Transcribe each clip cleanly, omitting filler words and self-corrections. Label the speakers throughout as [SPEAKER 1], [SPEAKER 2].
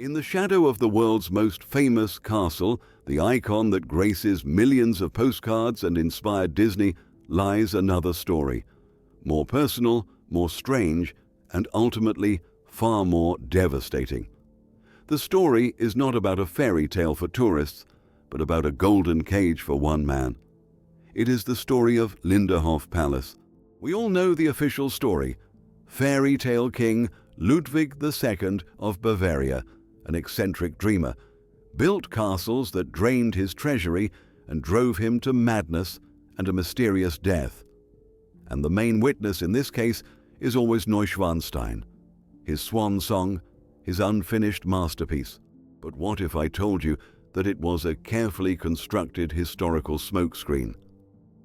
[SPEAKER 1] In the shadow of the world's most famous castle, the icon that graces millions of postcards and inspired Disney, lies another story. More personal, more strange, and ultimately far more devastating. The story is not about a fairy tale for tourists, but about a golden cage for one man. It is the story of Linderhof Palace. We all know the official story. Fairy tale king Ludwig II of Bavaria, an eccentric dreamer, built castles that drained his treasury and drove him to madness and a mysterious death. And the main witness in this case is always Neuschwanstein, his swan song, his unfinished masterpiece. But what if I told you that it was a carefully constructed historical smokescreen?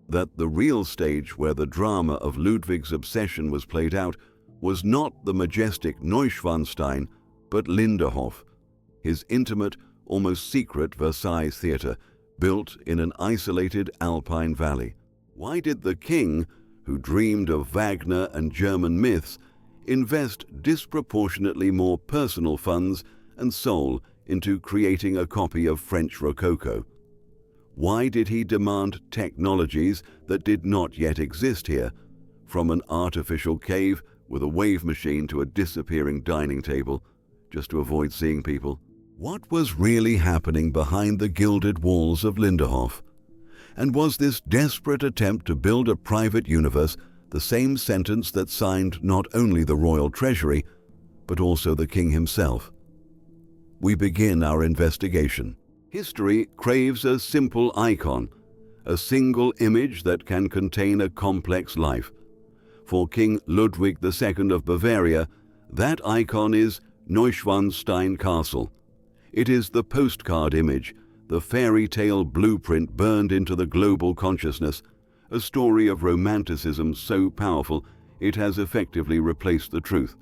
[SPEAKER 1] That the real stage where the drama of Ludwig's obsession was played out was not the majestic Neuschwanstein, but Linderhof, his intimate, almost secret Versailles theatre, built in an isolated alpine valley. Why did the king, who dreamed of Wagner and German myths, invest disproportionately more personal funds and soul into creating a copy of French Rococo? Why did he demand technologies that did not yet exist here, from an artificial cave with a wave machine to a disappearing dining table, just to avoid seeing people? What was really happening behind the gilded walls of Linderhof? And was this desperate attempt to build a private universe the same sentence that signed not only the royal treasury, but also the king himself? We begin our investigation. History craves a simple icon, a single image that can contain a complex life. For King Ludwig II of Bavaria, that icon is Neuschwanstein Castle. It is the postcard image, the fairy tale blueprint burned into the global consciousness, a story of romanticism so powerful it has effectively replaced the truth.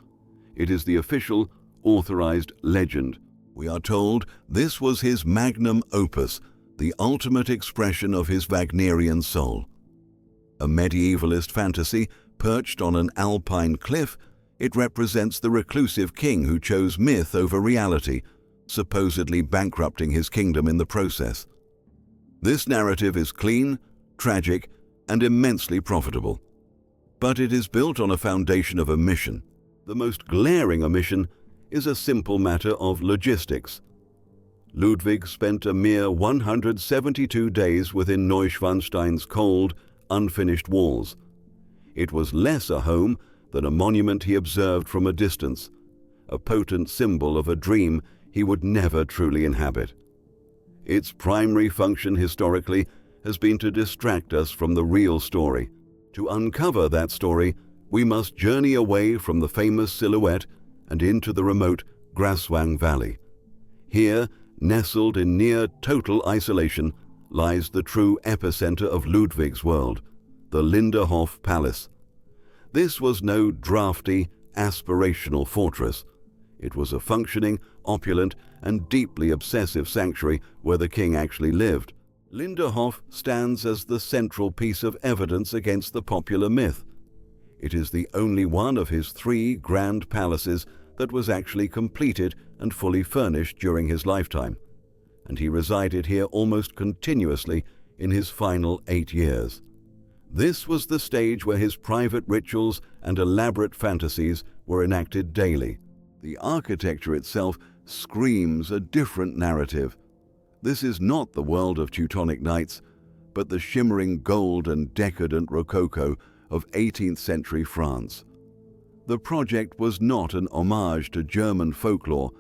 [SPEAKER 1] It is the official, authorized legend. We are told this was his magnum opus, the ultimate expression of his Wagnerian soul. A medievalist fantasy perched on an alpine cliff, it represents the reclusive king who chose myth over reality, supposedly bankrupting his kingdom in the process. This narrative is clean, tragic, and immensely profitable. But it is built on a foundation of omission. The most glaring omission is a simple matter of logistics. Ludwig spent a mere 172 days within Neuschwanstein's cold, unfinished walls. It was less a home than a monument he observed from a distance, a potent symbol of a dream he would never truly inhabit. Its primary function historically has been to distract us from the real story. To uncover that story, we must journey away from the famous silhouette and into the remote Graswang Valley. Here, nestled in near total isolation, lies the true epicenter of Ludwig's world, the Linderhof Palace. This was no drafty, aspirational fortress. It was a functioning, opulent, and deeply obsessive sanctuary where the king actually lived. Linderhof stands as the central piece of evidence against the popular myth. It is the only one of his 3 grand palaces that was actually completed and fully furnished during his lifetime, and he resided here almost continuously in his final 8 years. This was the stage where his private rituals and elaborate fantasies were enacted daily. The architecture itself screams a different narrative. This is not the world of Teutonic Knights, but the shimmering gold and decadent Rococo of 18th century France. The project was not an homage to German folklore,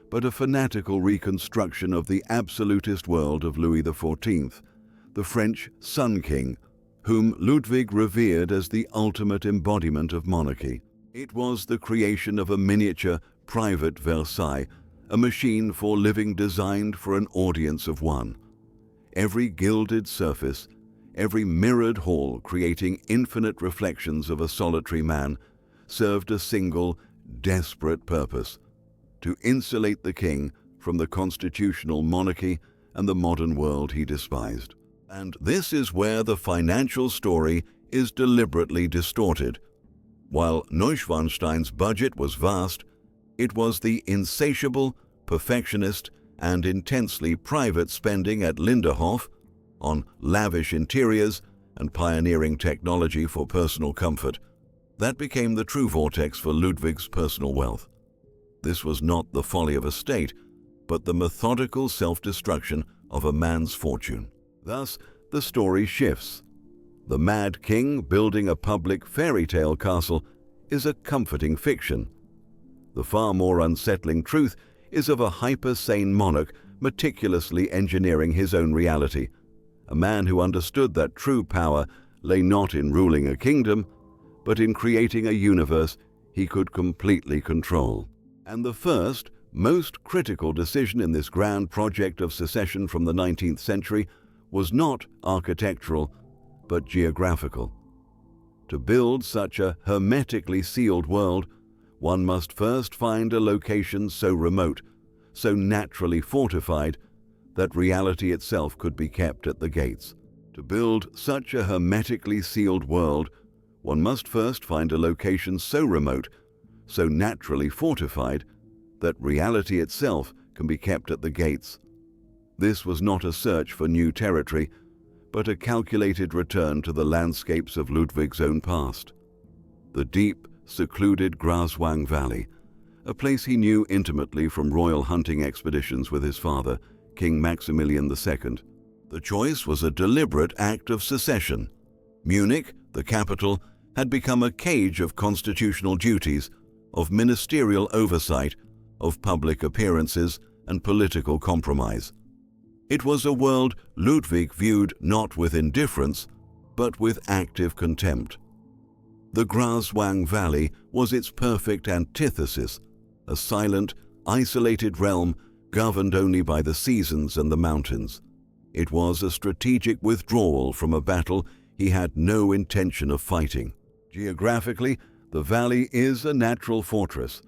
[SPEAKER 1] but a fanatical reconstruction of the absolutist world of Louis XIV, the French Sun King, whom Ludwig revered as the ultimate embodiment of monarchy. It was the creation of a miniature, private Versailles, a machine for living designed for an audience of one. Every gilded surface, every mirrored hall creating infinite reflections of a solitary man, served a single, desperate purpose: to insulate the king from the constitutional monarchy and the modern world he despised. And this is where the financial story is deliberately distorted. While Neuschwanstein's budget was vast, it was the insatiable, perfectionist, and intensely private spending at Linderhof on lavish interiors and pioneering technology for personal comfort, that became the true vortex for Ludwig's personal wealth. This was not the folly of a state, but the methodical self-destruction of a man's fortune. Thus, the story shifts. The mad king building a public fairy tale castle is a comforting fiction. The far more unsettling truth is of a hyper-sane monarch meticulously engineering his own reality, a man who understood that true power lay not in ruling a kingdom, but in creating a universe he could completely control. And the first, most critical decision in this grand project of secession from the 19th century was not architectural, but geographical. To build such a hermetically sealed world, one must first find a location so remote, so naturally fortified, that reality itself could be kept at the gates. To build such a hermetically sealed world, one must first find a location so remote, so naturally fortified, that reality itself can be kept at the gates. This was not a search for new territory, but a calculated return to the landscapes of Ludwig's own past. The deep, secluded Graswang Valley, a place he knew intimately from royal hunting expeditions with his father, King Maximilian II. The choice was a deliberate act of secession. Munich, the capital, had become a cage of constitutional duties, of ministerial oversight, of public appearances and political compromise. It was a world Ludwig viewed not with indifference, but with active contempt. The Graswang Valley was its perfect antithesis, a silent, isolated realm governed only by the seasons and the mountains. It was a strategic withdrawal from a battle he had no intention of fighting. Geographically, the valley is a natural fortress.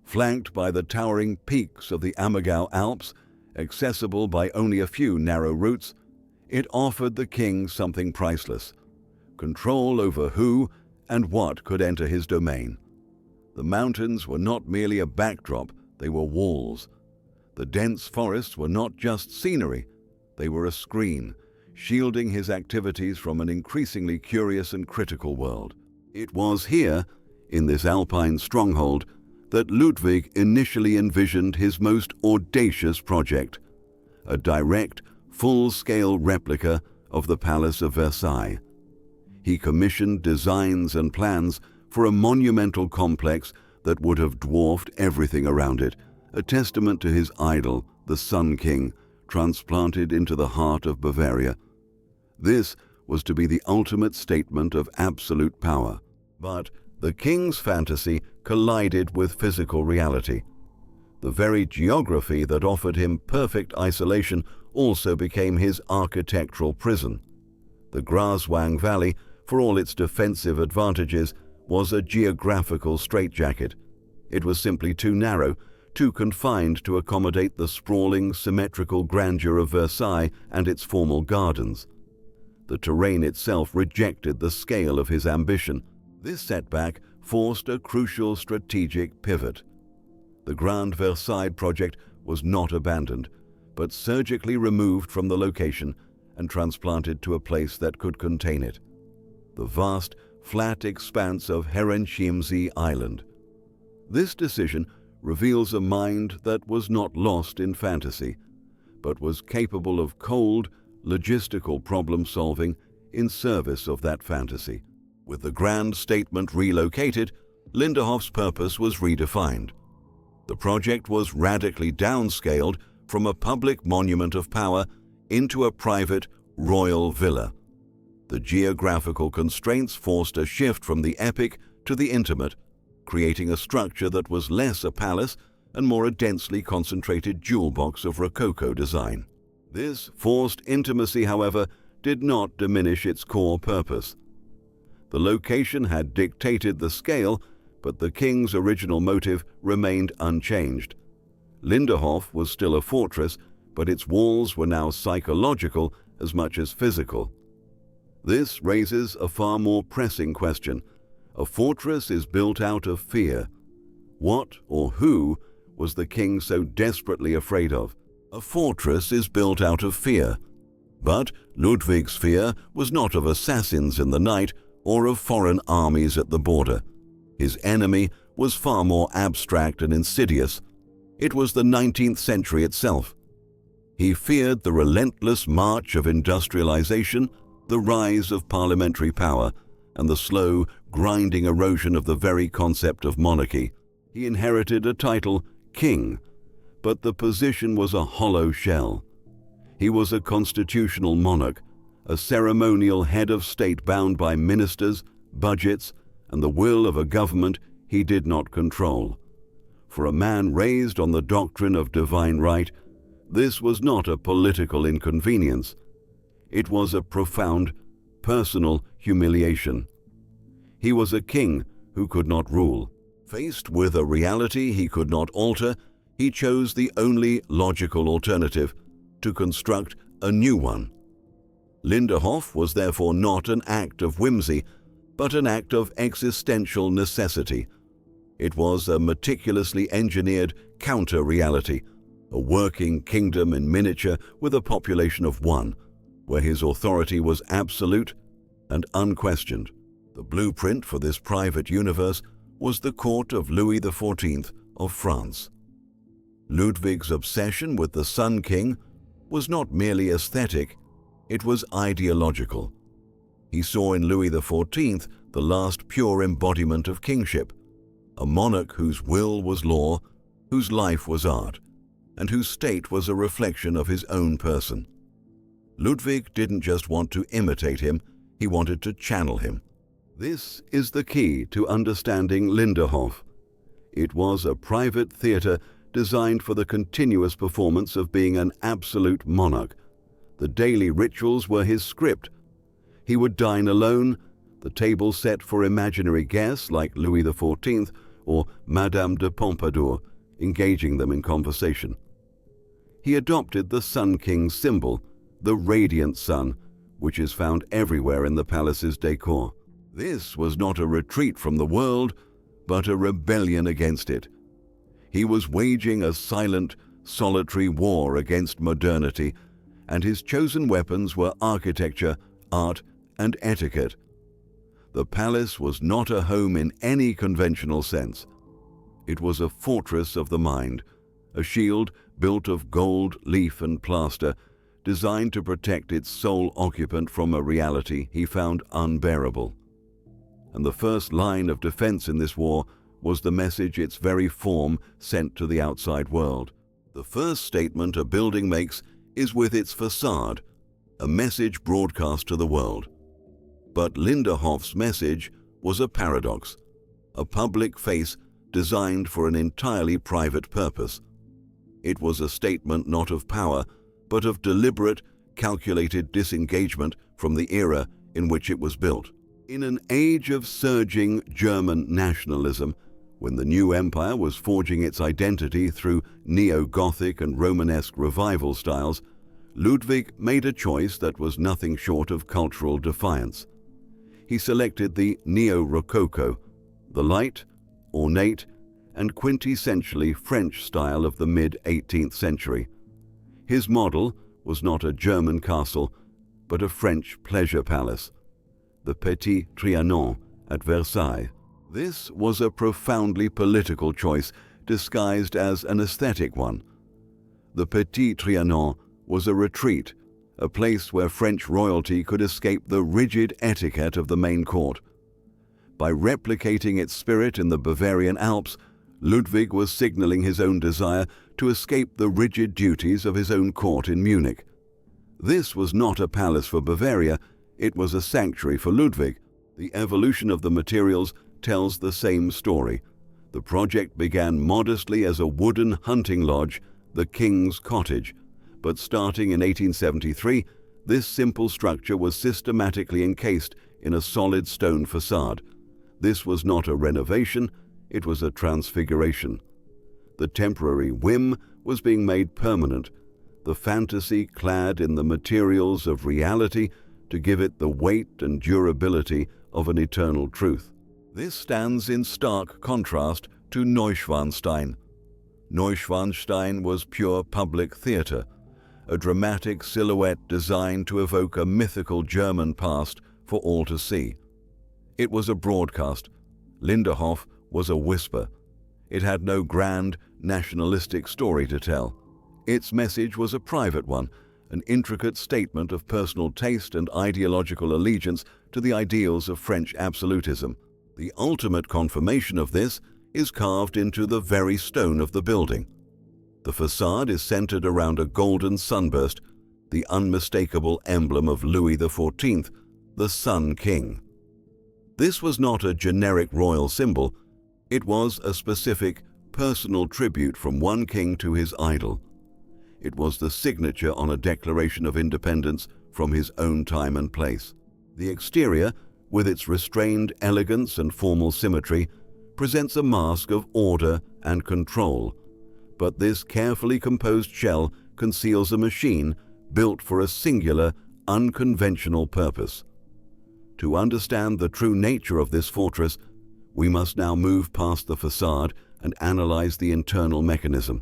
[SPEAKER 1] Flanked by the towering peaks of the Ammergau Alps, accessible by only a few narrow routes, it offered the king something priceless: control over who and what could enter his domain. The mountains were not merely a backdrop, they were walls. The dense forests were not just scenery, they were a screen, shielding his activities from an increasingly curious and critical world. It was here, in this alpine stronghold, that Ludwig initially envisioned his most audacious project, a direct, full-scale replica of the Palace of Versailles. He commissioned designs and plans for a monumental complex that would have dwarfed everything around it, a testament to his idol, the Sun King, transplanted into the heart of Bavaria. This was to be the ultimate statement of absolute power. But the king's fantasy collided with physical reality. The very geography that offered him perfect isolation also became his architectural prison. The Graswang Valley, for all its defensive advantages, was a geographical straitjacket. It was simply too narrow, too confined to accommodate the sprawling, symmetrical grandeur of Versailles and its formal gardens. The terrain itself rejected the scale of his ambition. This setback forced a crucial strategic pivot. The Grand Versailles project was not abandoned, but surgically removed from the location and transplanted to a place that could contain it: the vast, flat expanse of Herrenchiemsee Island. This decision reveals a mind that was not lost in fantasy, but was capable of cold, logistical problem-solving in service of that fantasy. With the grand statement relocated, Linderhof's purpose was redefined. The project was radically downscaled from a public monument of power into a private royal villa. The geographical constraints forced a shift from the epic to the intimate, creating a structure that was less a palace and more a densely concentrated jewel box of Rococo design. This forced intimacy, however, did not diminish its core purpose. The location had dictated the scale, but the king's original motive remained unchanged. Linderhof was still a fortress, but its walls were now psychological as much as physical. This raises a far more pressing question. A fortress is built out of fear. What or who was the king so desperately afraid of? A fortress is built out of fear. But Ludwig's fear was not of assassins in the night or of foreign armies at the border. His enemy was far more abstract and insidious. It was the 19th century itself. He feared the relentless march of industrialization, the rise of parliamentary power, and the slow, grinding erosion of the very concept of monarchy. He inherited a title, king, but the position was a hollow shell. He was a constitutional monarch, a ceremonial head of state bound by ministers, budgets, and the will of a government he did not control. For a man raised on the doctrine of divine right, this was not a political inconvenience. It was a profound, personal humiliation. He was a king who could not rule. Faced with a reality he could not alter, he chose the only logical alternative: to construct a new one. Linderhof was therefore not an act of whimsy, but an act of existential necessity. It was a meticulously engineered counter-reality, a working kingdom in miniature with a population of one, where his authority was absolute and unquestioned. The blueprint for this private universe was the court of Louis XIV of France. Ludwig's obsession with the Sun King was not merely aesthetic, it was ideological. He saw in Louis XIV the last pure embodiment of kingship, a monarch whose will was law, whose life was art, and whose state was a reflection of his own person. Ludwig didn't just want to imitate him, he wanted to channel him. This is the key to understanding Linderhof. It was a private theater designed for the continuous performance of being an absolute monarch. The daily rituals were his script. He would dine alone, the table set for imaginary guests like Louis XIV or Madame de Pompadour, engaging them in conversation. He adopted the Sun King's symbol, the radiant sun, which is found everywhere in the palace's decor. This was not a retreat from the world, but a rebellion against it. He was waging a silent, solitary war against modernity, and his chosen weapons were architecture, art, and etiquette. The palace was not a home in any conventional sense. It was a fortress of the mind, a shield built of gold, leaf, and plaster, designed to protect its sole occupant from a reality he found unbearable. And the first line of defense in this war was the message its very form sent to the outside world. The first statement a building makes is with its facade, a message broadcast to the world. But Linderhof's message was a paradox, a public face designed for an entirely private purpose. It was a statement not of power, but of deliberate, calculated disengagement from the era in which it was built. In an age of surging German nationalism, when the new empire was forging its identity through neo-Gothic and Romanesque revival styles, Ludwig made a choice that was nothing short of cultural defiance. He selected the neo-Rococo, the light, ornate, and quintessentially French style of the mid-18th century. His model was not a German castle, but a French pleasure palace, the Petit Trianon at Versailles. This was a profoundly political choice disguised as an aesthetic one. The Petit Trianon was a retreat, a place where French royalty could escape the rigid etiquette of the main court. By replicating its spirit in the Bavarian Alps, Ludwig was signaling his own desire to escape the rigid duties of his own court in Munich. This was not a palace for Bavaria, it was a sanctuary for Ludwig. The evolution of the materials tells the same story. The project began modestly as a wooden hunting lodge, the King's Cottage, but starting in 1873, this simple structure was systematically encased in a solid stone facade. This was not a renovation, it was a transfiguration. The temporary whim was being made permanent, the fantasy clad in the materials of reality to give it the weight and durability of an eternal truth. This stands in stark contrast to Neuschwanstein. Neuschwanstein was pure public theatre, a dramatic silhouette designed to evoke a mythical German past for all to see. It was a broadcast. Linderhof was a whisper. It had no grand, nationalistic story to tell. Its message was a private one, an intricate statement of personal taste and ideological allegiance to the ideals of French absolutism. The ultimate confirmation of this is carved into the very stone of the building. The facade is centered around a golden sunburst, the unmistakable emblem of Louis XIV, the Sun King. This was not a generic royal symbol. It was a specific, personal tribute from one king to his idol. It was the signature on a declaration of independence from his own time and place. The exterior, with its restrained elegance and formal symmetry, presents a mask of order and control. But this carefully composed shell conceals a machine built for a singular, unconventional purpose. To understand the true nature of this fortress, we must now move past the facade and analyze the internal mechanism.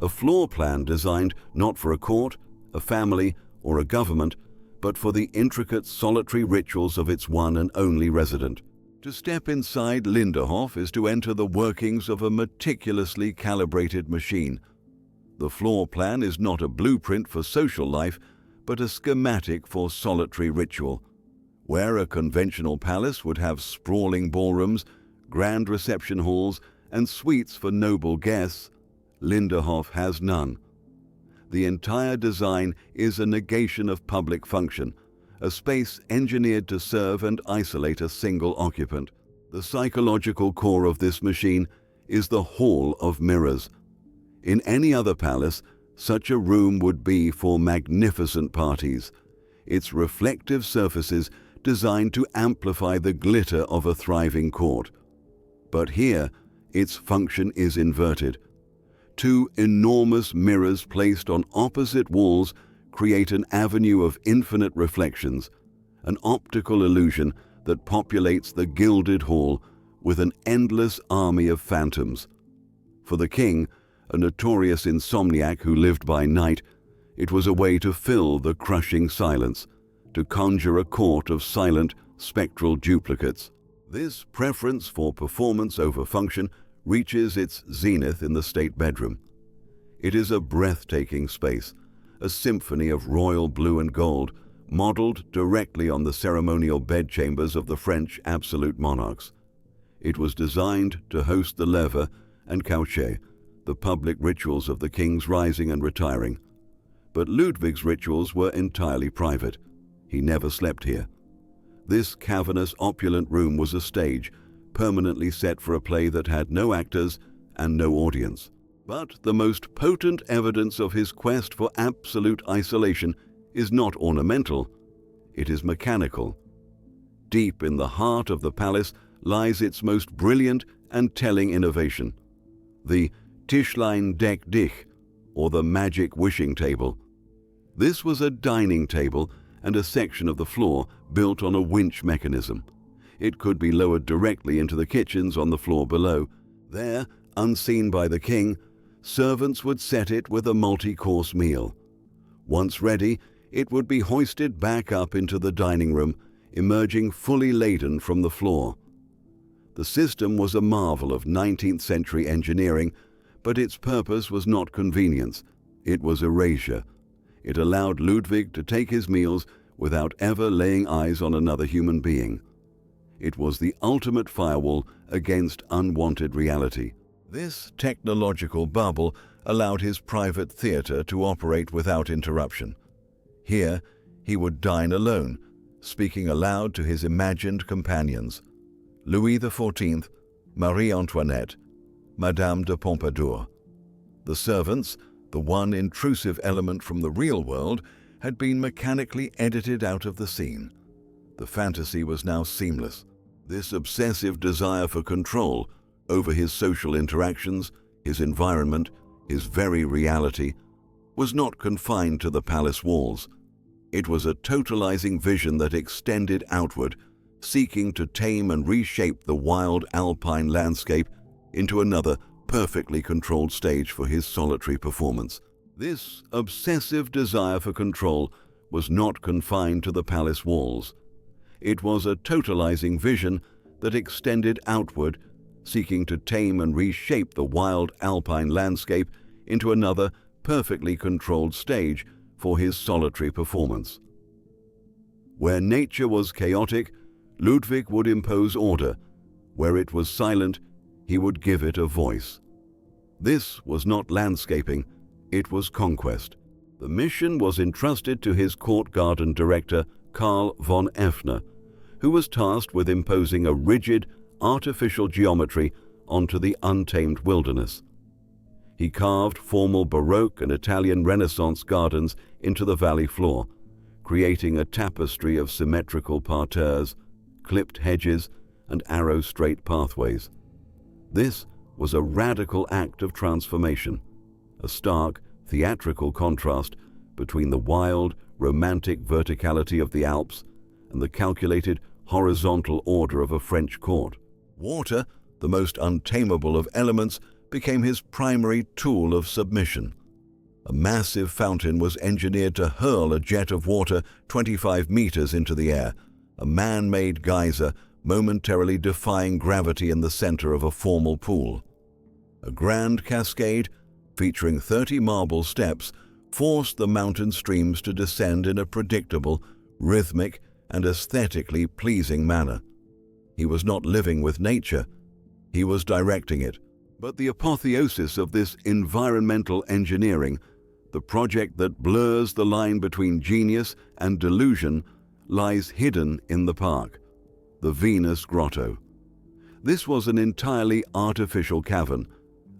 [SPEAKER 1] A floor plan designed not for a court, a family, or a government, but for the intricate solitary rituals of its one and only resident. To step inside Linderhof is to enter the workings of a meticulously calibrated machine. The floor plan is not a blueprint for social life, but a schematic for solitary ritual. Where a conventional palace would have sprawling ballrooms, grand reception halls, and suites for noble guests, Linderhof has none. The entire design is a negation of public function, a space engineered to serve and isolate a single occupant. The psychological core of this machine is the Hall of Mirrors. In any other palace, such a room would be for magnificent parties, its reflective surfaces designed to amplify the glitter of a thriving court. But here, its function is inverted. Two enormous mirrors placed on opposite walls create an avenue of infinite reflections, an optical illusion that populates the gilded hall with an endless army of phantoms. For the king, a notorious insomniac who lived by night, it was a way to fill the crushing silence, to conjure a court of silent, spectral duplicates. This preference for performance over function reaches its zenith in the state bedroom. It is a breathtaking space, a symphony of royal blue and gold, modeled directly on the ceremonial bedchambers of the French absolute monarchs. It was designed to host the levee and coucher, the public rituals of the king's rising and retiring. But Ludwig's rituals were entirely private. He never slept here. This cavernous, opulent room was a stage, permanently set for a play that had no actors and no audience. But the most potent evidence of his quest for absolute isolation is not ornamental, it is mechanical. Deep in the heart of the palace lies its most brilliant and telling innovation, the Tischlein-deck-dich, or the magic wishing table. This was a dining table and a section of the floor built on a winch mechanism. It could be lowered directly into the kitchens on the floor below. There, unseen by the king, servants would set it with a multi-course meal. Once ready, it would be hoisted back up into the dining room, emerging fully laden from the floor. The system was a marvel of 19th century engineering, but its purpose was not convenience, it was erasure. It allowed Ludwig to take his meals without ever laying eyes on another human being. It was the ultimate firewall against unwanted reality. This technological bubble allowed his private theatre to operate without interruption. Here, he would dine alone, speaking aloud to his imagined companions. Louis XIV, Marie Antoinette, Madame de Pompadour. The servants, the one intrusive element from the real world, had been mechanically edited out of the scene. The fantasy was now seamless. This obsessive desire for control over his social interactions, his environment, his very reality, was not confined to the palace walls. It was a totalizing vision that extended outward, seeking to tame and reshape the wild alpine landscape into another, perfectly controlled stage for his solitary performance. This obsessive desire for control was not confined to the palace walls. It was a totalizing vision that extended outward, seeking to tame and reshape the wild alpine landscape into another perfectly controlled stage for his solitary performance. Where nature was chaotic, Ludwig would impose order. Where it was silent, he would give it a voice. This was not landscaping, it was conquest. The mission was entrusted to his court garden director, Karl von Effner, who was tasked with imposing a rigid, artificial geometry onto the untamed wilderness. He carved formal Baroque and Italian Renaissance gardens into the valley floor, creating a tapestry of symmetrical parterres, clipped hedges, and arrow-straight pathways. This was a radical act of transformation, a stark, theatrical contrast between the wild, romantic verticality of the Alps and the calculated, horizontal order of a French court. Water, the most untamable of elements, became his primary tool of submission. A massive fountain was engineered to hurl a jet of water 25 meters into the air, a man-made geyser momentarily defying gravity in the center of a formal pool. A grand cascade, featuring 30 marble steps, forced the mountain streams to descend in a predictable, rhythmic, and aesthetically pleasing manner. He was not living with nature, he was directing it. But the apotheosis of this environmental engineering, the project that blurs the line between genius and delusion, lies hidden in the park, the Venus Grotto. This was an entirely artificial cavern,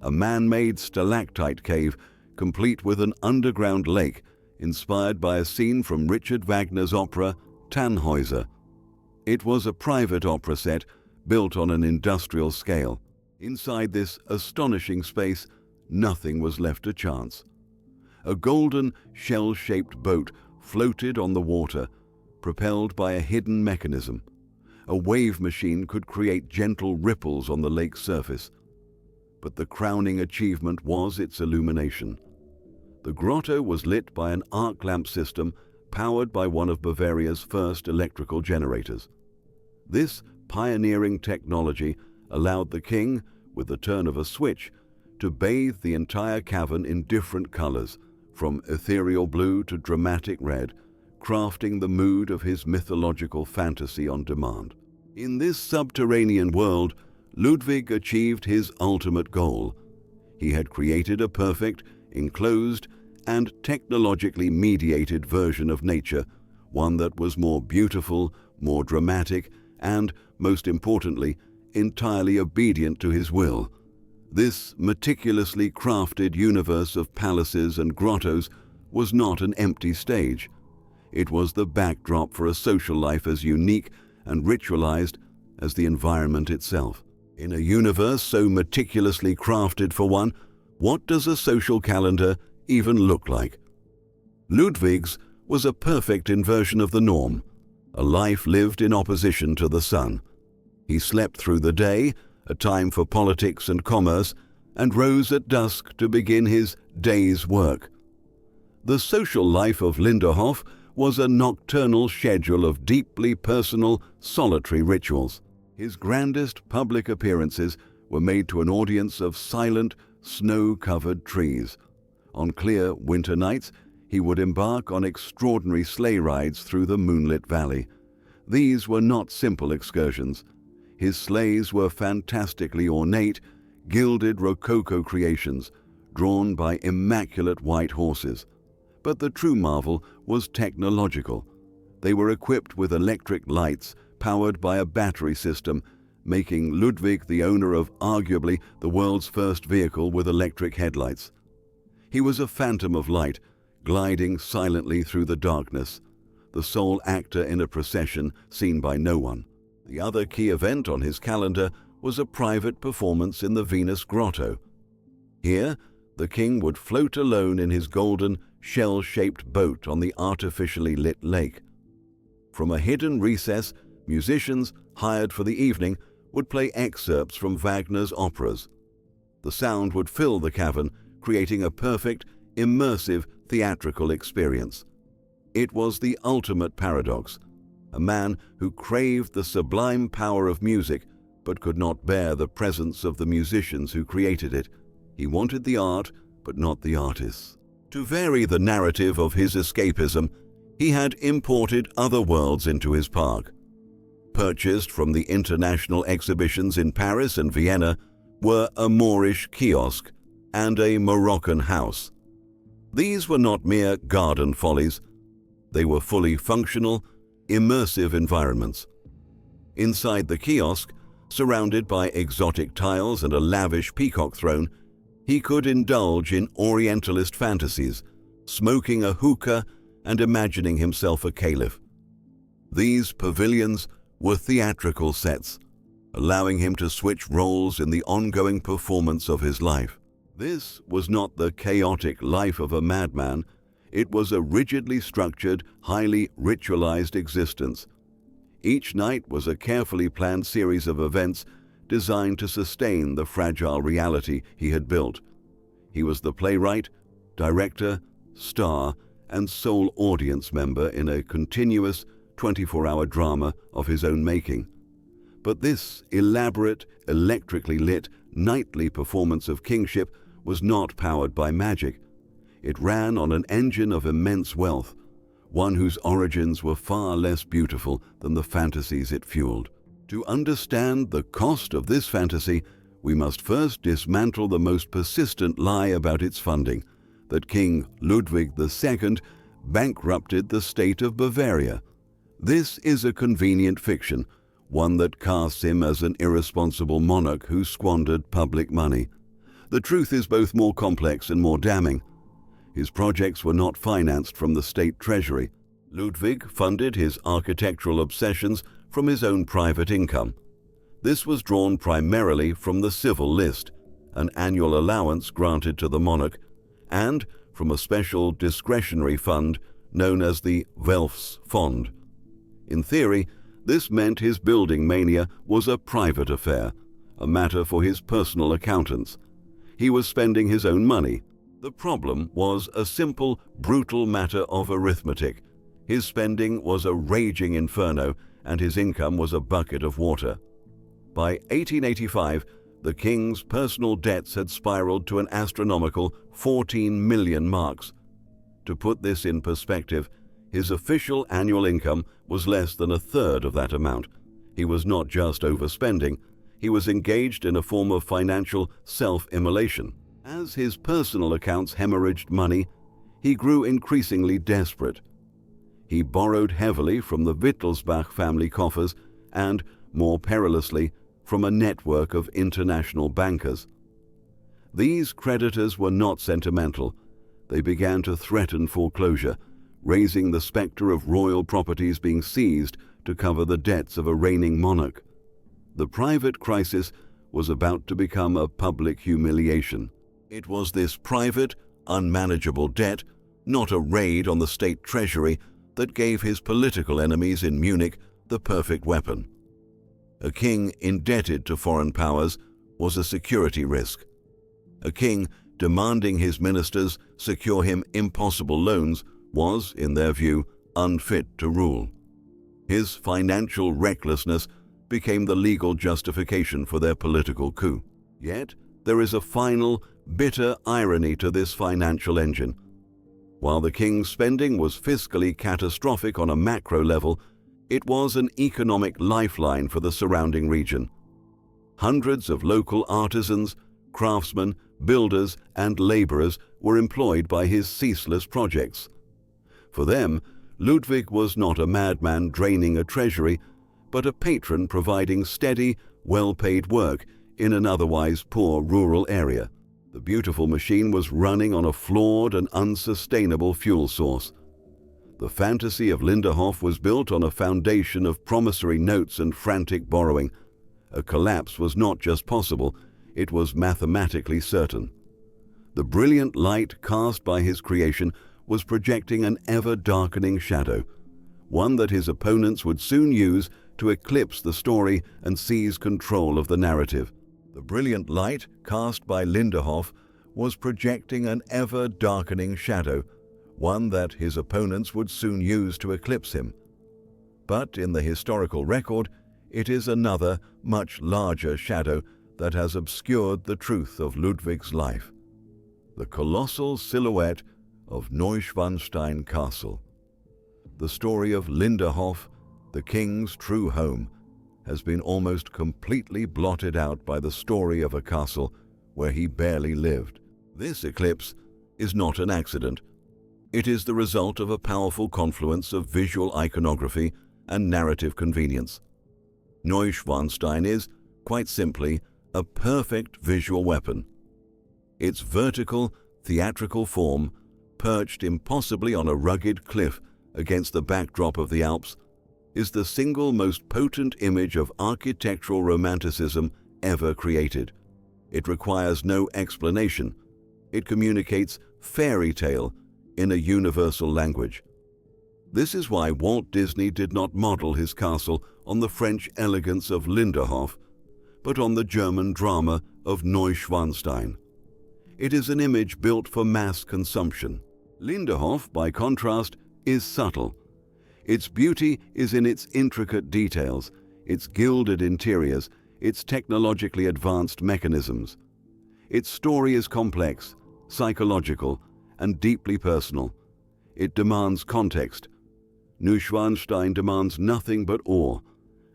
[SPEAKER 1] a man-made stalactite cave complete with an underground lake inspired by a scene from Richard Wagner's opera Tannhäuser. It was a private opera set built on an industrial scale. Inside this astonishing space, nothing was left to chance. A golden, shell-shaped boat floated on the water, propelled by a hidden mechanism. A wave machine could create gentle ripples on the lake's surface. But the crowning achievement was its illumination. The grotto was lit by an arc lamp system powered by one of Bavaria's first electrical generators. This pioneering technology allowed the king, with the turn of a switch, to bathe the entire cavern in different colors, from ethereal blue to dramatic red, crafting the mood of his mythological fantasy on demand. In this subterranean world, Ludwig achieved his ultimate goal. He had created a perfect, enclosed, and technologically mediated version of nature, one that was more beautiful, more dramatic, and, most importantly, entirely obedient to his will. This meticulously crafted universe of palaces and grottos was not an empty stage. It was the backdrop for a social life as unique and ritualized as the environment itself. In a universe so meticulously crafted for one, what does a social calendar even look like? Ludwig's was a perfect inversion of the norm, a life lived in opposition to the sun. He slept through the day, a time for politics and commerce, and rose at dusk to begin his day's work. The social life of Linderhof was a nocturnal schedule of deeply personal, solitary rituals. His grandest public appearances were made to an audience of silent, snow-covered trees. On clear winter nights, he would embark on extraordinary sleigh rides through the moonlit valley. These were not simple excursions. His sleighs were fantastically ornate, gilded rococo creations, drawn by immaculate white horses. But the true marvel was technological. They were equipped with electric lights powered by a battery system, making Ludwig the owner of arguably the world's first vehicle with electric headlights. He was a phantom of light, gliding silently through the darkness, the sole actor in a procession seen by no one. The other key event on his calendar was a private performance in the Venus Grotto. Here, the king would float alone in his golden, shell-shaped boat on the artificially lit lake. From a hidden recess, musicians, hired for the evening, would play excerpts from Wagner's operas. The sound would fill the cavern, creating a perfect, immersive theatrical experience. It was the ultimate paradox. A man who craved the sublime power of music but could not bear the presence of the musicians who created it. He wanted the art, but not the artists. To vary the narrative of his escapism, he had imported other worlds into his park. Purchased from the international exhibitions in Paris and Vienna were a Moorish kiosk and a Moroccan house. These were not mere garden follies. They were fully functional, immersive environments. Inside the kiosk, surrounded by exotic tiles and a lavish peacock throne, he could indulge in Orientalist fantasies, smoking a hookah and imagining himself a caliph. These pavilions were theatrical sets, allowing him to switch roles in the ongoing performance of his life. This was not the chaotic life of a madman. It was a rigidly structured, highly ritualized existence. Each night was a carefully planned series of events designed to sustain the fragile reality he had built. He was the playwright, director, star, and sole audience member in a continuous 24-hour drama of his own making. But this elaborate, electrically lit, nightly performance of kingship was not powered by magic. It ran on an engine of immense wealth, one whose origins were far less beautiful than the fantasies it fueled. To understand the cost of this fantasy, we must first dismantle the most persistent lie about its funding, that King Ludwig II bankrupted the state of Bavaria. This is a convenient fiction, one that casts him as an irresponsible monarch who squandered public money. The truth is both more complex and more damning. His projects were not financed from the state treasury. Ludwig funded his architectural obsessions from his own private income. This was drawn primarily from the civil list, an annual allowance granted to the monarch, and from a special discretionary fund known as the Welfsfond. In theory, this meant his building mania was a private affair, a matter for his personal accountants. He was spending his own money. The problem was a simple, brutal matter of arithmetic. His spending was a raging inferno, and his income was a bucket of water. By 1885, the king's personal debts had spiraled to an astronomical 14 million marks. To put this in perspective, his official annual income was less than a third of that amount. He was not just overspending, he was engaged in a form of financial self-immolation. As his personal accounts hemorrhaged money, he grew increasingly desperate. He borrowed heavily from the Wittelsbach family coffers and, more perilously, from a network of international bankers. These creditors were not sentimental. They began to threaten foreclosure, raising the specter of royal properties being seized to cover the debts of a reigning monarch. The private crisis was about to become a public humiliation. It was this private, unmanageable debt, not a raid on the state treasury, that gave his political enemies in Munich the perfect weapon. A king indebted to foreign powers was a security risk. A king demanding his ministers secure him impossible loans was, in their view, unfit to rule. His financial recklessness became the legal justification for their political coup. Yet, there is a final, bitter irony to this financial engine. While the king's spending was fiscally catastrophic on a macro level, it was an economic lifeline for the surrounding region. Hundreds of local artisans, craftsmen, builders, and laborers were employed by his ceaseless projects. For them, Ludwig was not a madman draining a treasury, but a patron providing steady, well-paid work in an otherwise poor rural area. The beautiful machine was running on a flawed and unsustainable fuel source. The fantasy of Linderhof was built on a foundation of promissory notes and frantic borrowing. A collapse was not just possible, it was mathematically certain. The brilliant light cast by his creation was projecting an ever-darkening shadow, one that his opponents would soon use to eclipse the story and seize control of the narrative. The brilliant light cast by Linderhof was projecting an ever-darkening shadow, one that his opponents would soon use to eclipse him. But in the historical record, it is another, much larger shadow that has obscured the truth of Ludwig's life: the colossal silhouette of Neuschwanstein Castle. The story of Linderhof, the king's true home, has been almost completely blotted out by the story of a castle where he barely lived. This eclipse is not an accident. It is the result of a powerful confluence of visual iconography and narrative convenience. Neuschwanstein is, quite simply, a perfect visual weapon. Its vertical, theatrical form, perched impossibly on a rugged cliff against the backdrop of the Alps, is the single most potent image of architectural romanticism ever created. It requires no explanation. It communicates fairy tale in a universal language. This is why Walt Disney did not model his castle on the French elegance of Linderhof, but on the German drama of Neuschwanstein. It is an image built for mass consumption. Linderhof, by contrast, is subtle. Its beauty is in its intricate details, its gilded interiors, its technologically advanced mechanisms. Its story is complex, psychological, and deeply personal. It demands context. Neuschwanstein demands nothing but awe,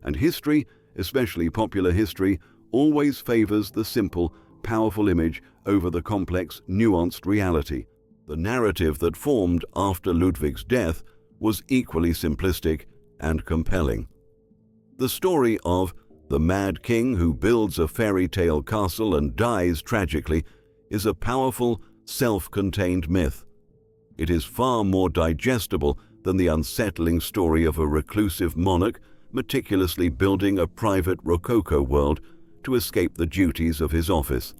[SPEAKER 1] and history, especially popular history, always favors the simple, powerful image over the complex, nuanced reality. The narrative that formed after Ludwig's death was equally simplistic and compelling. The story of the mad king who builds a fairy tale castle and dies tragically is a powerful, self-contained myth. It is far more digestible than the unsettling story of a reclusive monarch meticulously building a private Rococo world to escape the duties of his office.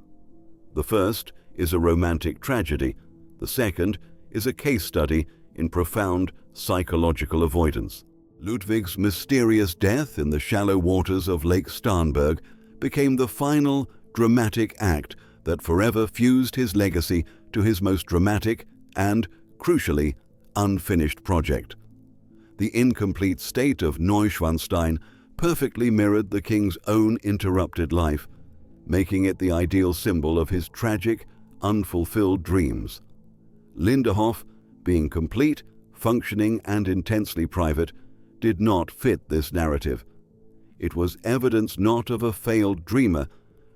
[SPEAKER 1] The first is a romantic tragedy. The second is a case study in profound psychological avoidance. Ludwig's mysterious death in the shallow waters of Lake Starnberg became the final dramatic act that forever fused his legacy to his most dramatic and, crucially, unfinished project. The incomplete state of Neuschwanstein perfectly mirrored the king's own interrupted life, making it the ideal symbol of his tragic, unfulfilled dreams. Linderhof, being complete, functioning, and intensely private, did not fit this narrative. It was evidence not of a failed dreamer,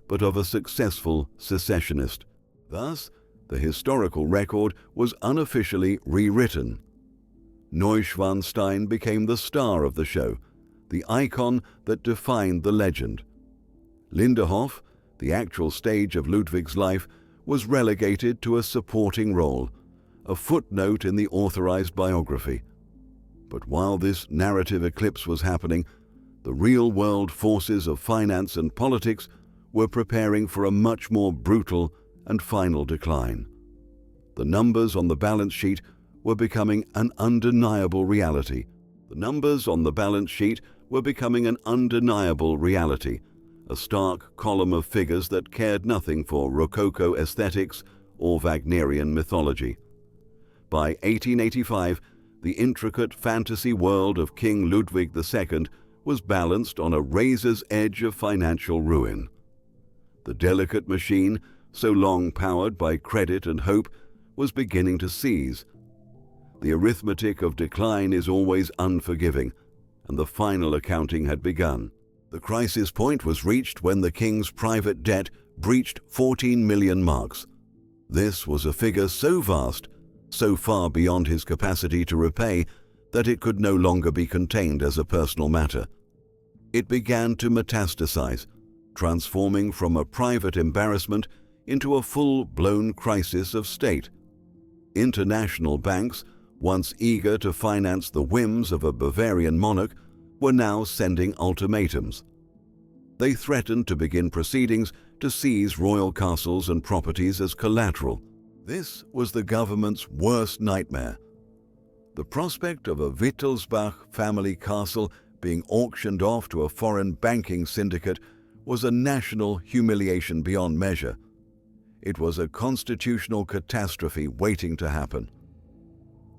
[SPEAKER 1] but of a successful secessionist. Thus, the historical record was unofficially rewritten. Neuschwanstein became the star of the show, the icon that defined the legend. Linderhof, the actual stage of Ludwig's life, was relegated to a supporting role, a footnote in the authorized biography. But while this narrative eclipse was happening, the real-world forces of finance and politics were preparing for a much more brutal and final decline. The numbers on the balance sheet were becoming an undeniable reality. The numbers on the balance sheet were becoming an undeniable reality, a stark column of figures that cared nothing for Rococo aesthetics or Wagnerian mythology. By 1885, the intricate fantasy world of King Ludwig II was balanced on a razor's edge of financial ruin. The delicate machine, so long powered by credit and hope, was beginning to seize. The arithmetic of decline is always unforgiving, and the final accounting had begun. The crisis point was reached when the king's private debt breached 14 million marks. This was a figure so vast, so far beyond his capacity to repay, that it could no longer be contained as a personal matter. It began to metastasize, transforming from a private embarrassment into a full-blown crisis of state. International banks, once eager to finance the whims of a Bavarian monarch, were now sending ultimatums. They threatened to begin proceedings to seize royal castles and properties as collateral. This was the government's worst nightmare. The prospect of a Wittelsbach family castle being auctioned off to a foreign banking syndicate was a national humiliation beyond measure. It was a constitutional catastrophe waiting to happen.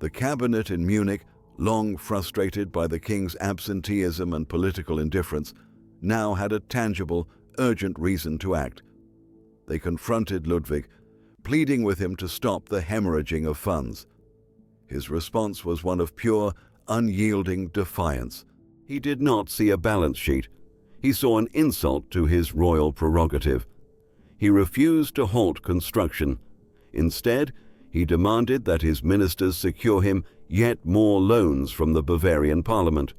[SPEAKER 1] The cabinet in Munich, long frustrated by the king's absenteeism and political indifference, now had a tangible, urgent reason to act. They confronted Ludwig, pleading with him to stop the hemorrhaging of funds. His response was one of pure, unyielding defiance. He did not see a balance sheet. He saw an insult to his royal prerogative. He refused to halt construction. Instead, he demanded that his ministers secure him yet more loans from the Bavarian parliament.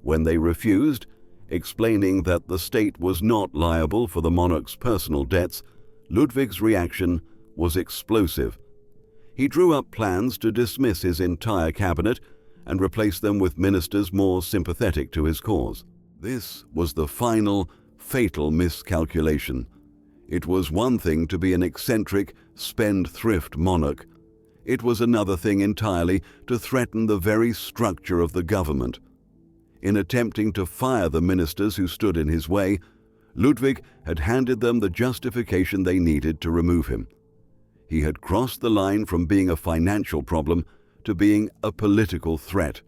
[SPEAKER 1] When they refused, explaining that the state was not liable for the monarch's personal debts, Ludwig's reaction was explosive. He drew up plans to dismiss his entire cabinet and replace them with ministers more sympathetic to his cause. This was the final, fatal miscalculation. It was one thing to be an eccentric, spendthrift monarch. It was another thing entirely to threaten the very structure of the government. In attempting to fire the ministers who stood in his way, Ludwig had handed them the justification they needed to remove him. He had crossed the line from being a financial problem to being a political threat.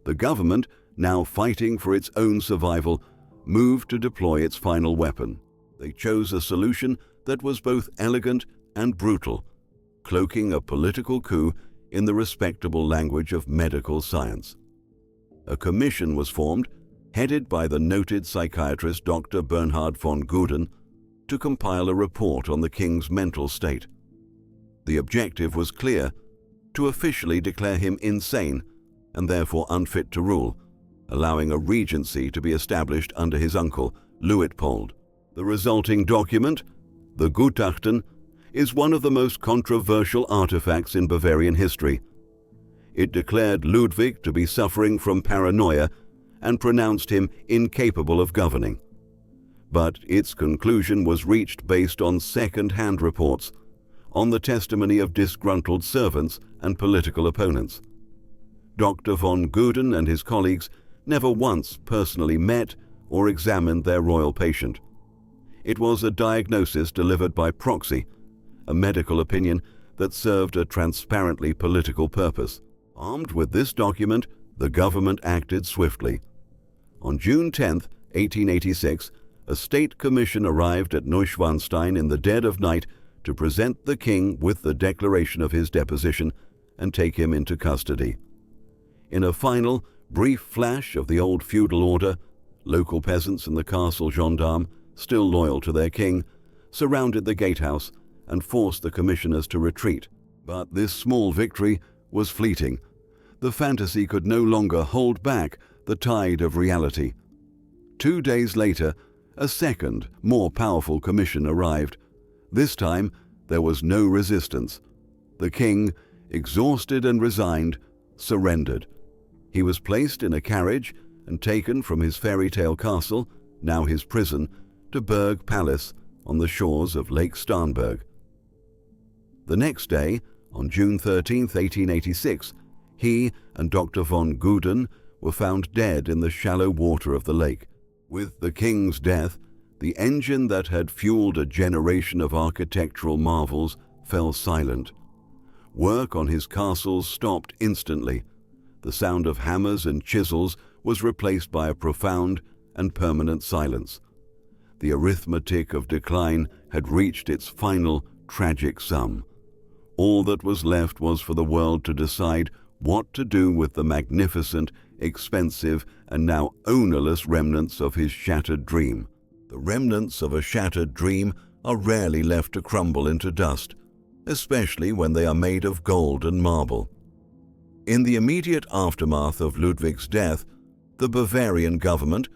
[SPEAKER 1] The government, now fighting for its own survival, moved to deploy its final weapon. They chose a solution that was both elegant and brutal, cloaking a political coup in the respectable language of medical science. A commission was formed, headed by the noted psychiatrist Dr. Bernhard von Guden, to compile a report on the king's mental state. The objective was clear: to officially declare him insane and therefore unfit to rule, allowing a regency to be established under his uncle, Luitpold. The resulting document, the Gutachten, is one of the most controversial artifacts in Bavarian history. It declared Ludwig to be suffering from paranoia and pronounced him incapable of governing. But its conclusion was reached based on second-hand reports, on the testimony of disgruntled servants and political opponents. Dr. von Guden and his colleagues never once personally met or examined their royal patient. It was a diagnosis delivered by proxy, a medical opinion that served a transparently political purpose. Armed with this document, the government acted swiftly. On June 10, 1886, a state commission arrived at Neuschwanstein in the dead of night to present the king with the declaration of his deposition and take him into custody. In a final, brief flash of the old feudal order, local peasants and the castle gendarme, still loyal to their king, surrounded the gatehouse and forced the commissioners to retreat. But this small victory was fleeting. The fantasy could no longer hold back the tide of reality. 2 days later, a second, more powerful commission arrived. This time, there was no resistance. The king, exhausted and resigned, surrendered. He was placed in a carriage and taken from his Fairytale castle, now his prison, to Berg Palace on the shores of Lake Starnberg. The next day, on June 13, 1886, he and Dr. von Guden were found dead in the shallow water of the lake. With the king's death, the engine that had fueled a generation of architectural marvels fell silent. Work on his castles stopped instantly. The sound of hammers and chisels was replaced by a profound and permanent silence. The arithmetic of decline had reached its final tragic sum. All that was left was for the world to decide what to do with the magnificent, expensive, and now ownerless remnants of his shattered dream. The remnants of a shattered dream are rarely left to crumble into dust, especially when they are made of gold and marble. In the immediate aftermath of Ludwig's death, the Bavarian government,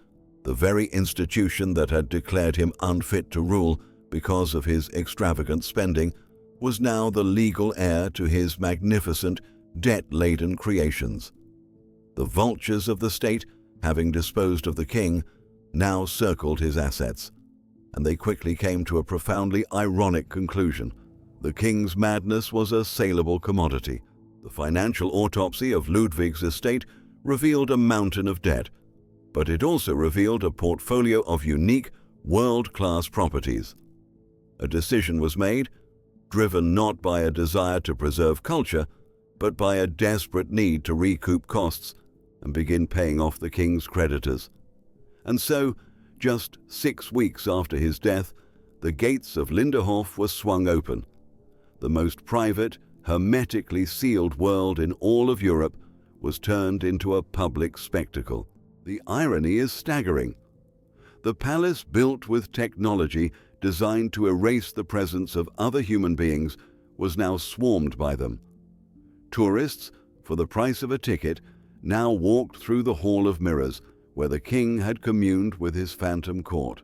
[SPEAKER 1] the very institution that had declared him unfit to rule because of his extravagant spending, was now the legal heir to his magnificent, debt-laden creations. The vultures of the state, having disposed of the king, now circled his assets, and they quickly came to a profoundly ironic conclusion. The king's madness was a saleable commodity. The financial autopsy of Ludwig's estate revealed a mountain of debt, but it also revealed a portfolio of unique, world-class properties. A decision was made, driven not by a desire to preserve culture, but by a desperate need to recoup costs and begin paying off the king's creditors. And so, just 6 weeks after his death, the gates of Linderhof were swung open. The most private, hermetically sealed world in all of Europe was turned into a public spectacle. The irony is staggering. The palace, built with technology designed to erase the presence of other human beings, was now swarmed by them. Tourists, for the price of a ticket, now walked through the Hall of Mirrors, where the king had communed with his phantom court.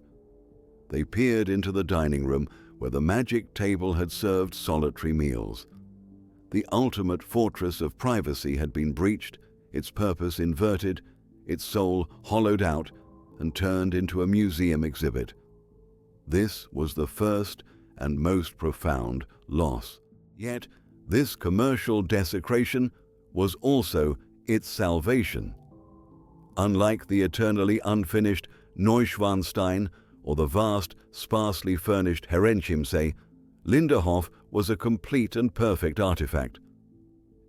[SPEAKER 1] They peered into the dining room, where the magic table had served solitary meals. The ultimate fortress of privacy had been breached, its purpose inverted, its soul hollowed out and turned into a museum exhibit. This was the first and most profound loss. Yet, this commercial desecration was also its salvation. Unlike the eternally unfinished Neuschwanstein or the vast, sparsely furnished Herrenchiemsee, Linderhof was a complete and perfect artifact.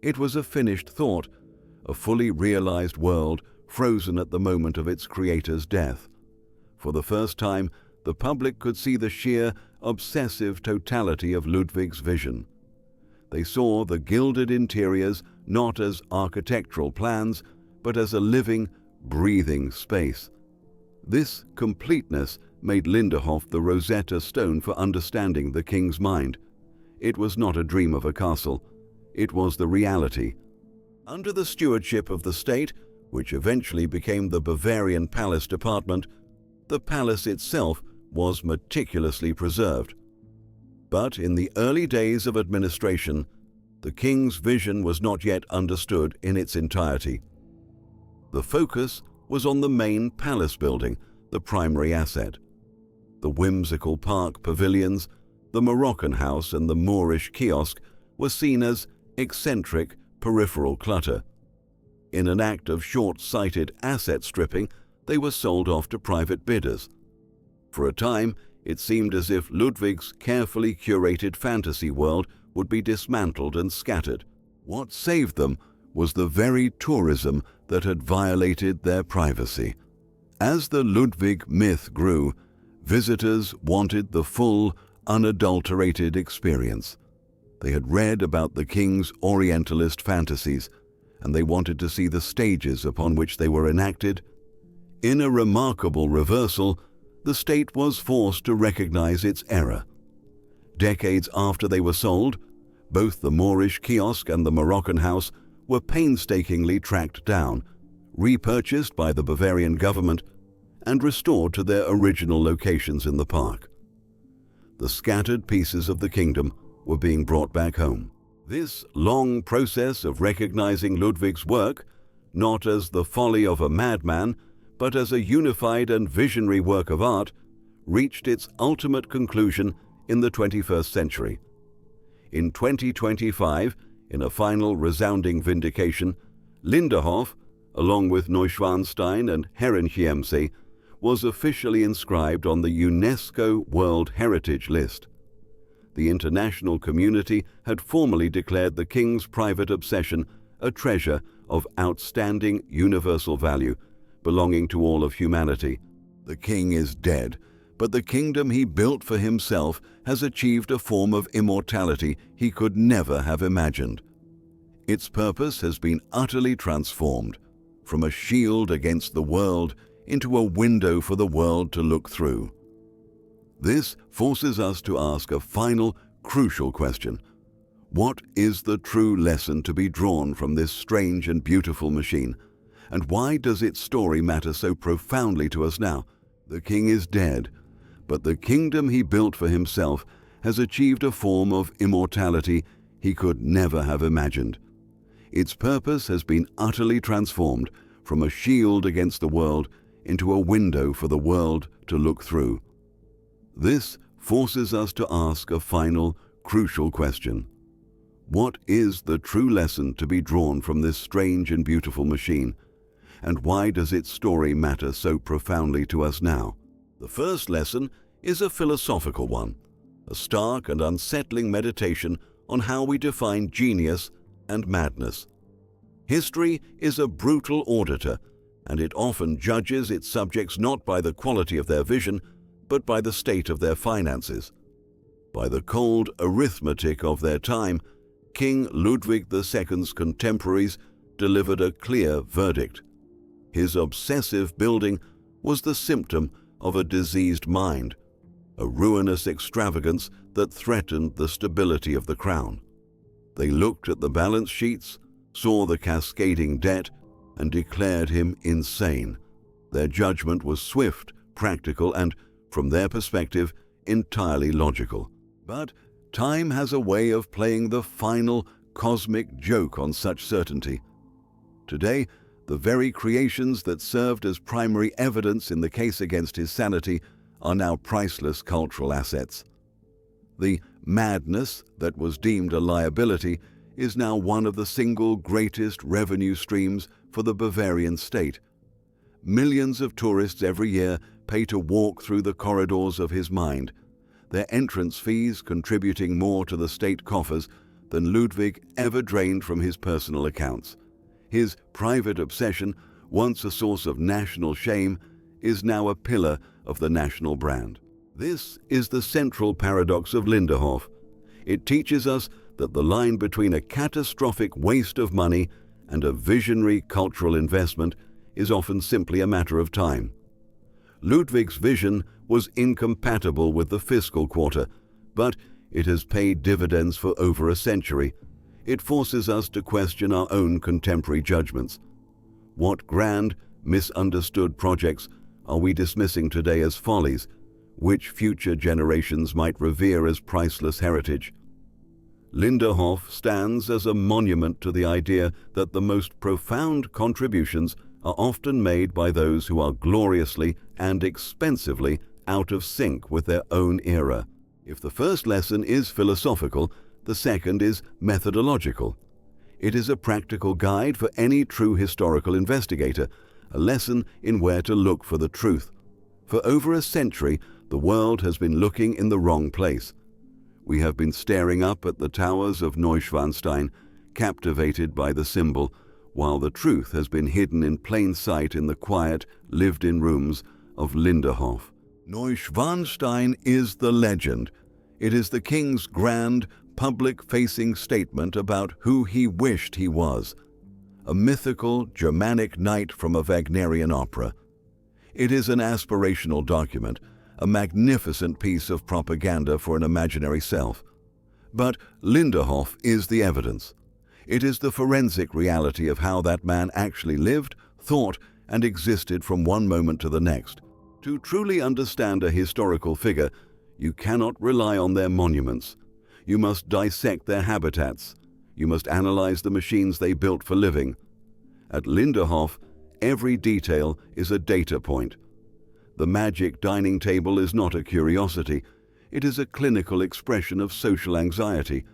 [SPEAKER 1] It was a finished thought, a fully realized world frozen at the moment of its creator's death. For the first time, the public could see the sheer, obsessive totality of Ludwig's vision. They saw the gilded interiors not as architectural plans, but as a living, breathing space. This completeness made Linderhof the Rosetta Stone for understanding the king's mind. It was not a dream of a castle. It was the reality. Under the stewardship of the state, which eventually became the Bavarian Palace Department, the palace itself was meticulously preserved. But in the early days of administration, the king's vision was not yet understood in its entirety. The focus was on the main palace building, the primary asset. The whimsical park pavilions, the Moroccan house and the Moorish kiosk were seen as eccentric, peripheral clutter. In an act of short-sighted asset stripping, they were sold off to private bidders. For a time, it seemed as if Ludwig's carefully curated fantasy world would be dismantled and scattered. What saved them was the very tourism that had violated their privacy. As the Ludwig myth grew, visitors wanted the full, unadulterated experience. They had read about the king's Orientalist fantasies, and they wanted to see the stages upon which they were enacted. In a remarkable reversal, the state was forced to recognize its error. Decades after they were sold, both the Moorish kiosk and the Moroccan house were painstakingly tracked down, repurchased by the Bavarian government, and restored to their original locations in the park. The scattered pieces of the kingdom were being brought back home. This long process of recognizing Ludwig's work, not as the folly of a madman, but as a unified and visionary work of art, reached its ultimate conclusion in the 21st century. In 2025, in a final resounding vindication, Linderhof, along with Neuschwanstein and Herrenchiemsee, was officially inscribed on the UNESCO World Heritage List. The international community had formally declared the king's private obsession a treasure of outstanding universal value, belonging to all of humanity. The king is dead, but the kingdom he built for himself has achieved a form of immortality he could never have imagined. Its purpose has been utterly transformed, from a shield against the world into a window for the world to look through. This forces us to ask a final, crucial question. What is the true lesson to be drawn from this strange and beautiful machine? And why does its story matter so profoundly to us now? The king is dead, but the kingdom he built for himself has achieved a form of immortality he could never have imagined. Its purpose has been utterly transformed, from a shield against the world into a window for the world to look through. This forces us to ask a final, crucial question. What is the true lesson to be drawn from this strange and beautiful machine? And why does its story matter so profoundly to us now? The first lesson is a philosophical one, a stark and unsettling meditation on how we define genius and madness. History is a brutal auditor, and it often judges its subjects not by the quality of their vision, but by the state of their finances. By the cold arithmetic of their time, King Ludwig II's contemporaries delivered a clear verdict. His obsessive building was the symptom of a diseased mind, a ruinous extravagance that threatened the stability of the crown. They looked at the balance sheets, saw the cascading debt, and declared him insane. Their judgment was swift, practical, and, from their perspective, entirely logical. But time has a way of playing the final cosmic joke on such certainty. Today, the very creations that served as primary evidence in the case against his sanity are now priceless cultural assets. The madness that was deemed a liability is now one of the single greatest revenue streams for the Bavarian state. Millions of tourists every year pay to walk through the corridors of his mind, their entrance fees contributing more to the state coffers than Ludwig ever drained from his personal accounts. His private obsession, once a source of national shame, is now a pillar of the national brand. This is the central paradox of Linderhof. It teaches us that the line between a catastrophic waste of money and a visionary cultural investment is often simply a matter of time. Ludwig's vision was incompatible with the fiscal quarter, but it has paid dividends for over a century. It forces us to question our own contemporary judgments. What grand, misunderstood projects are we dismissing today as follies, which future generations might revere as priceless heritage? Linderhof stands as a monument to the idea that the most profound contributions are often made by those who are gloriously and expensively out of sync with their own era. If the first lesson is philosophical, the second is methodological. It is a practical guide for any true historical investigator, a lesson in where to look for the truth. For over a century, the world has been looking in the wrong place. We have been staring up at the towers of Neuschwanstein, captivated by the symbol, while the truth has been hidden in plain sight in the quiet, lived-in rooms of Linderhof. Neuschwanstein is the legend. It is the king's grand, public-facing statement about who he wished he was, a mythical Germanic knight from a Wagnerian opera. It is an aspirational document, a magnificent piece of propaganda for an imaginary self. But Linderhof is the evidence. It is the forensic reality of how that man actually lived, thought, and existed from one moment to the next. To truly understand a historical figure, you cannot rely on their monuments. You must dissect their habitats. You must analyze the machines they built for living. At Linderhof, every detail is a data point. The magic dining table is not a curiosity. It is a clinical expression of social anxiety.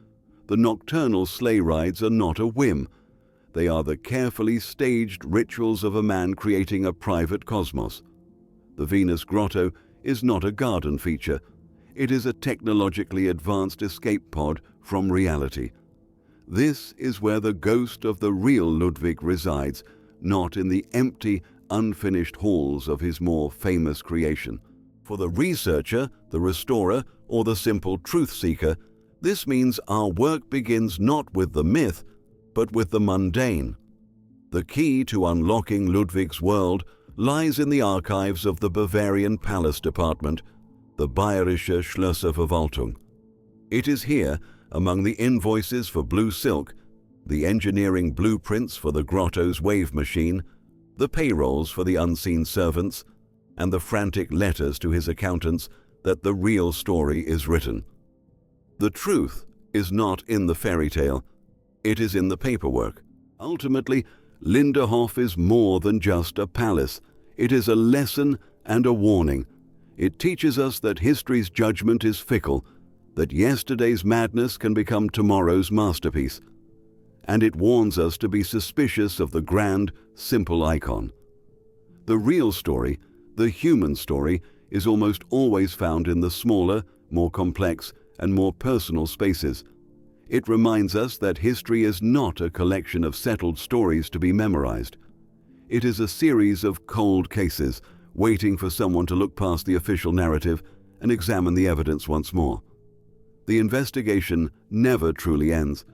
[SPEAKER 1] The nocturnal sleigh rides are not a whim. They are the carefully staged rituals of a man creating a private cosmos. The Venus Grotto is not a garden feature. It is a technologically advanced escape pod from reality. This is where the ghost of the real Ludwig resides, not in the empty, unfinished halls of his more famous creation. For the researcher, the restorer, or the simple truth seeker, this means our work begins not with the myth, but with the mundane. The key to unlocking Ludwig's world lies in the archives of the Bavarian Palace Department, the Bayerische Schlösserverwaltung. It is here, among the invoices for blue silk, the engineering blueprints for the Grotto's wave machine, the payrolls for the unseen servants, and the frantic letters to his accountants, that the real story is written. The truth is not in the fairy tale, it is in the paperwork. Ultimately, Linderhof is more than just a palace. It is a lesson and a warning. It teaches us that history's judgment is fickle, that yesterday's madness can become tomorrow's masterpiece. And it warns us to be suspicious of the grand, simple icon. The real story, the human story, is almost always found in the smaller, more complex, and more personal spaces. It reminds us that history is not a collection of settled stories to be memorized. It is a series of cold cases, waiting for someone to look past the official narrative and examine the evidence once more. The investigation never truly ends,